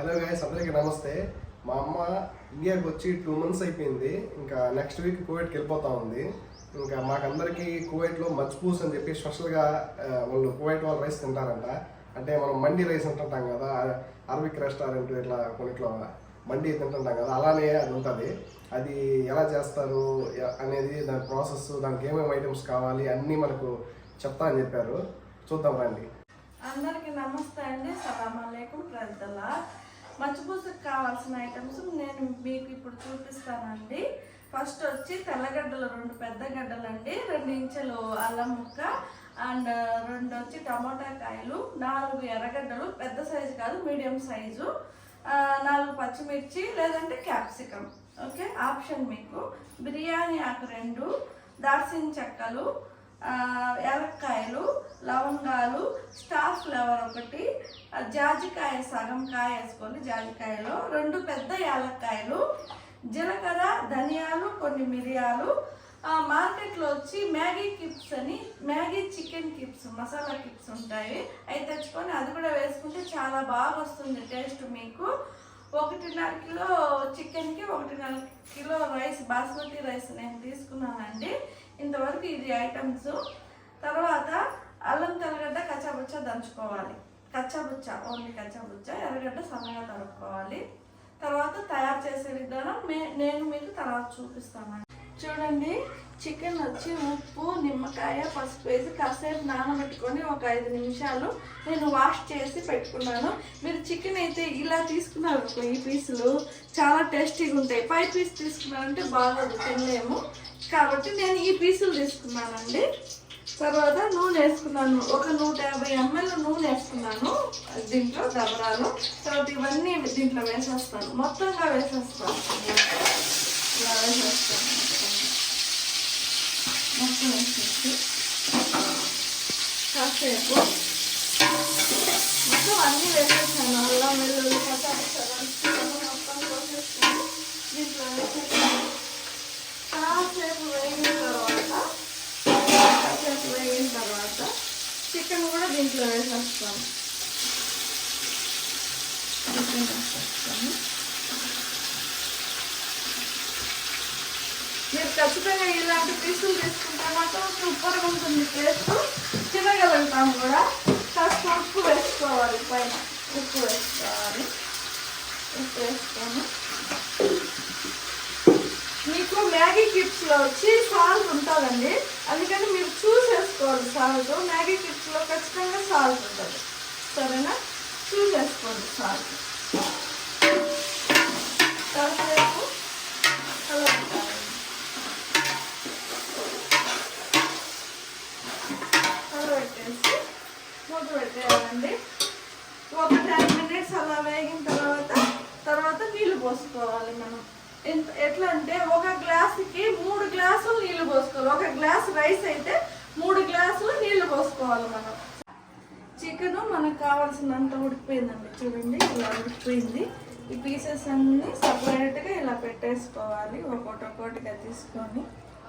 Hello guys, అందరికీ నమస్తే. మా అమ్మ ఇండియాకి వచ్చి 2 months అయిపోయింది. ఇంకా నెక్స్ట్ వీక్ కువైట్కి వెళ్ళిపోతా ఉంది. ఇంకా మాకందరికీ కువైట్లో మజ్బూస్ అని చెప్పి స్పెషల్గా వాళ్ళు కువైట్ వాళ్ళు రైస్ తింటారంట. అంటే మనం మండీ రైస్ అంటుంటాం కదా, అరబిక్ రెస్టారెంట్ ఇట్లా కొన్నిట్లో మండీ తింటుంటాం కదా, అలానే అది ఉంటుంది. అది ఎలా చేస్తారు అనేది, దాని ప్రాసెస్, దానికి ఏమేమి ఐటమ్స్ కావాలి అన్నీ మనకు చెప్తా అని చెప్పారు. చూద్దాం రండి. అందరికి నమస్తే అండి. సలాం అలైకుం. ప్రజలా మజ్బూస్కి కావాల్సిన ఐటమ్స్ నేను మీకు ఇప్పుడు చూపిస్తానండి. ఫస్ట్ వచ్చి తెల్లగడ్డలు 2 పెద్ద గడ్డలు అండి, 2 ఇంచులు అల్లం ముక్క అండ్ 2 వచ్చి టమోటా కాయలు, 4 ఎర్రగడ్డలు, పెద్ద సైజు కాదు మీడియం సైజు, 4 పచ్చిమిర్చి లేదంటే క్యాప్సికమ్. ఓకే, ఆప్షన్ మీకు. బిర్యానీ ఆకు 2, దాల్చిన చెక్కలు, యాలక్కాయలు, లవంగాలు, స్టార్ ఫ్లేవర్ 1, జాజికాయ సగం కాయ వేసుకొని జాజికాయలో 2 పెద్ద యాలక్కాయలు, జీలకర్ర, ధనియాలు, కొన్ని మిరియాలు. మార్కెట్లో వచ్చి మ్యాగీ కిప్స్ అని, మ్యాగీ చికెన్ కిప్స్, మసాలా కిప్స్ ఉంటాయి. అవి తెచ్చుకొని అది కూడా వేసుకుంటే చాలా బాగా వస్తుంది టేస్ట్ మీకు. 1.5 కిలో చికెన్కి 1.5 కిలో రైస్, బాస్మతి రైస్ నేను తీసుకున్నానండి. ఇంతవరకు ఇది ఐటమ్స్. తర్వాత అల్లం తెల్లగడ్డ కచ్చాబుచ్చా దంచుకోవాలి. కచ్చాబుచ్చా, ఓన్లీ కచ్చాబుచ్చా, ఎర్రగడ్డ సన్నగా తరుక్కోవాలి. తర్వాత తయారు చేసే విధానం నేను మీకు తర్వాత చూపిస్తాను. చూడండి, చికెన్ వచ్చి ఉప్పు, నిమ్మకాయ, పసుపు వేసి కాసేపు నానబెట్టుకొని ఒక 5 నిమిషాలు నేను వాష్ చేసి పెట్టుకున్నాను. మీరు చికెన్ అయితే ఇలా తీసుకున్నారు, ఈ పీసులు చాలా టేస్టీగా ఉంటాయి. 5 పీస్ తీసుకున్నారంటే బాగోదు, తినలేము. కాబట్టి నేను ఈ పీసులు తీసుకున్నానండి. తర్వాత నూనె వేసుకున్నాను, ఒక 150 ml నూనె వేసుకున్నాను దీంట్లో దబరాలు. తర్వాత ఇవన్నీ దీంట్లో వేసేస్తాను, మొత్తంగా వేసేస్తాను. ఇలా వేసేస్తాను, మొత్తం వేసేసి కాసేపు మొత్తం అన్నీ వేసేసాను. అల్లం వెల్లుల్లి మొత్తం కోసేసుకుని దీంట్లో వేసేసాను. కాసేపు వేగిన తర్వాత చికెన్ కూడా దీంట్లో వేసేస్తాను. మీరు ఖచ్చితంగా ఇలాంటి పీసులు తీసుకుంటే మాత్రం సూపర్గా ఉంటుంది టేస్ట్, తినగలుగుతాము కూడా. కాస్త ఉప్పు వేసుకోవాలి, పైన ఉప్పు వేసుకోవాలి. ఉప్పు వేసుకొని మీకు మ్యాగీ కిప్స్లో వచ్చి సాల్ట్ ఉంటుందండి, అందుకని మీరు చూసేసుకోవాలి సాల్ట్. మ్యాగీ కిప్స్లో ఖచ్చితంగా సాల్ట్ ఉంటుంది, సరేనా? చూసేసుకోండి సాల్ట్. కాసేపు కలబెట్టేసి మూత పెట్టేయాలండి. ఒక 10 minutes అలా వేగిన తర్వాత నీళ్ళు పోసుకోవాలి మనం. ఎట్లా అంటే ఒక గ్లాసుకి 3 గ్లాసులు నీళ్లు పోసుకోవాలి. ఒక గ్లాస్ రైస్ అయితే 3 గ్లాసులు నీళ్లు పోసుకోవాలి మనం. చికెన్ మనకు కావాల్సినంత ఉడికిపోయిందండి, చూడండి ఇలా ఉడికిపోయింది. ఈ పీసెస్ అన్నీ సపరేట్గా ఇలా పెట్టేసుకోవాలి. ఒక్కొక్కటిగా తీసుకొని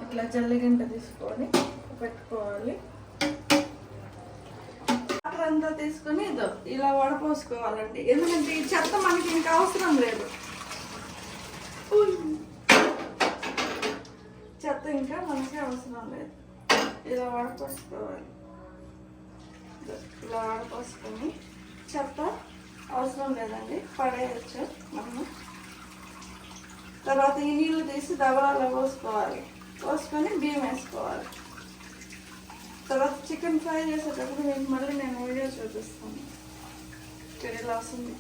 ఇట్లా జల్లిగంట తీసుకొని పెట్టుకోవాలి. వాటర్ అంతా తీసుకొని ఇలా వడపోసుకోవాలండి, ఎందుకంటే ఈ చెత్త మనకి ఇంకా అవసరం లేదు. చెత్త ఇంకా మనకి అవసరం లేదు. ఇలా వడపోసుకోవాలి. ఇలా వడపోసుకొని చెత్త అవసరం లేదండి, పడేయచ్చు మనము. తర్వాత ఈ నీళ్ళు తీసి దబరాలో పోసుకోవాలి. పోసుకొని బియ్యం వేసుకోవాలి. తర్వాత చికెన్ ఫ్రై చేసేటప్పుడు మీకు మళ్ళీ నేను వీడియో చూపిస్తాను. ఇలా వస్తుంది,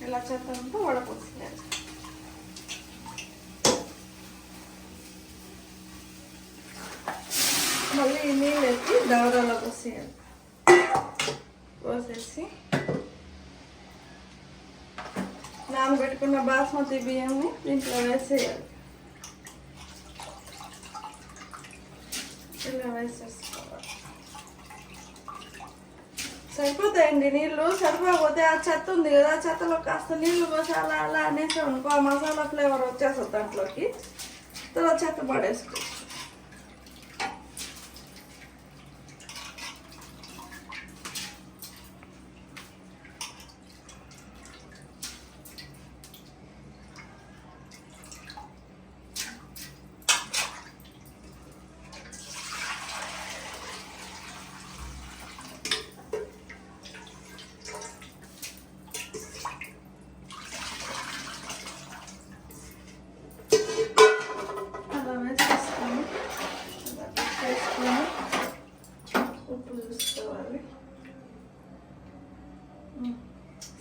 ఇలా చెత్త అంతా వడపోసుకోవాలి. మళ్ళీ ఈ నీళ్ళు ఎత్తి దవరాలో పోసేయాలి. పోసేసి నానబెట్టుకున్న బాస్మతి బియ్యాన్ని దీంట్లో వేసేయాలి. ఇలా వేసేసుకోవాలి. సరిపోతాయండి నీళ్ళు. సరిపోకపోతే ఆ చెత్త ఉంది కదా, ఆ చెత్తలో కాస్త నీళ్ళు పోసి అలా అనేసాం అనుకో, ఆ మసాలా ఫ్లేవర్ వచ్చేస్తుంది దాంట్లోకి. తర్వాత చెత్త పడేసుకో.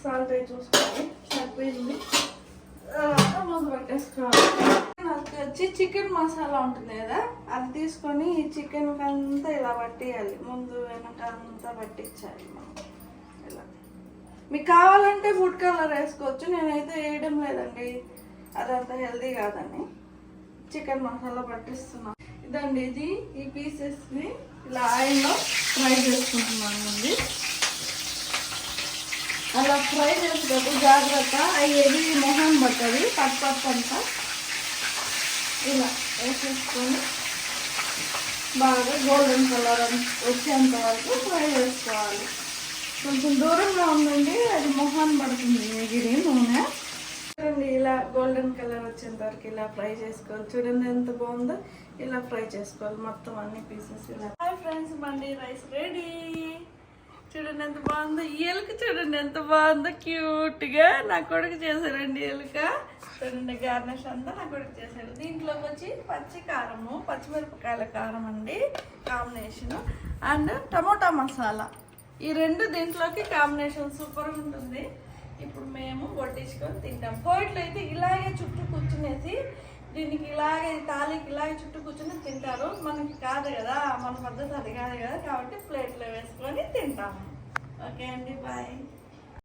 సాల్ట్ అయి చూసుకోవాలి సరిపోయింది. మూత పెట్టేసుకోవాలి. నాకు వచ్చి చికెన్ మసాలా ఉంటుంది కదా, అది తీసుకొని ఈ చికెన్ అంతా ఇలా పట్టేయాలి. ముందు వెనక అంతా పట్టించాలి మనం ఇలా. మీకు కావాలంటే ఫుడ్ కలర్ వేసుకోవచ్చు, నేనైతే వేయడం లేదండి, అదంతా హెల్దీ కాదని చికెన్ మసాలా పట్టిస్తున్నాను. ఇదండి ఇది, ఈ పీసెస్ని ఇలా ఆయిల్లో ఫ్రై చేసుకుంటున్నాను అండి. అలా ఫ్రై చేసేటప్పుడు జాగ్రత్త, అవి ఏది మొహం పట్టది, పట్టు అంతా ఇలా వేసేసుకొని బాగా గోల్డెన్ కలర్ వచ్చేంత వరకు ఫ్రై చేసుకోవాలి. కొంచెం దూరంగా ఉందండి, అది మొహాన్ని పడుతుంది ఎగిరి నూనె. చూడండి ఇలా గోల్డెన్ కలర్ వచ్చేంత వరకు ఇలా ఫ్రై చేసుకోవాలి. చూడండి ఎంత బాగుందో, ఇలా ఫ్రై చేసుకోవాలి మొత్తం అన్ని పీసెస్ ఇలా. హాయ్ ఫ్రెండ్స్, మండి రైస్ రెడీ. చూడండి ఎంత బాగుందో, ఈ ఎలుక చూడండి ఎంత బాగుందో, క్యూట్గా నా కొడుకు చేశారండి ఎలుక. చూడండి గార్నిష్ అంతా నా కొడుకు చేశాడు. దీంట్లోకి వచ్చి పచ్చి కారము, పచ్చిమిరపకాయల కారం అండి కాంబినేషన్, అండ్ టమోటా మసాలా, ఈ రెండు దీంట్లోకి కాంబినేషన్ సూపర్ ఉంటుంది. ఇప్పుడు మేము వడ్డించుకొని తింటాం. కోయిట్లో అయితే ఇలాగే చుట్టూ కూర్చునేసి దీనికి ఇలాగే తాలికి ఇలాగే చుట్టూ కూర్చుని తింటారు. మనకి కాదు కదా, మన పద్ధతి అది కాదు కదా, కాబట్టి ప్లేట్లో వేసుకొని తింటాము. ఓకే అండి, బాయ్.